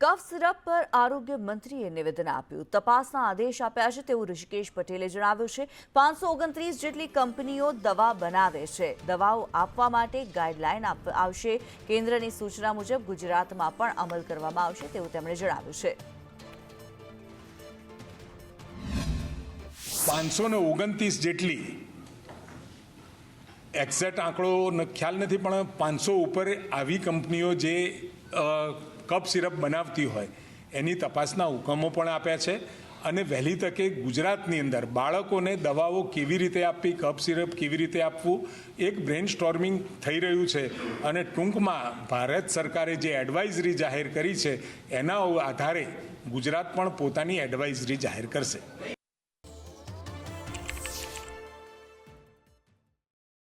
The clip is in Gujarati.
કફ સિરપ પર આરોગ્ય મંત્રીએ નિવેદન આપ્યું. તપાસના આદેશ આપ્યા છે તેવું ઋષિકેશ પટેલે જણાવ્યું છે. 529 જેટલી કંપનીઓ દવા બનાવે છે. દવાઓ આપવા માટે ગાઈડલાઈન આવશે. કેન્દ્રની સૂચના મુજબ ગુજરાતમાં પણ અમલ કરવામાં આવશે તેવું તેમણે જણાવ્યું છે. 529 જેટલી એક્ઝેક્ટ આંકડો ખ્યાલ નથી, પણ 500 ઉપર આવી કંપનીઓ જે કફ સિરપ બનાવતી હોય એની તપાસના હુકમો પણ આપ્યા છે. અને વહેલી તકે ગુજરાતની અંદર બાળકોને દવાઓ કેવી રીતે આપવી, કફ સિરપ કેવી રીતે આપવું, એક બ્રેન સ્ટોર્મિંગ થઈ રહ્યું છે. અને ટૂંકમાં ભારત સરકારે જે એડવાઇઝરી જાહેર કરી છે એના આધારે ગુજરાત પણ પોતાની એડવાઇઝરી જાહેર કરશે.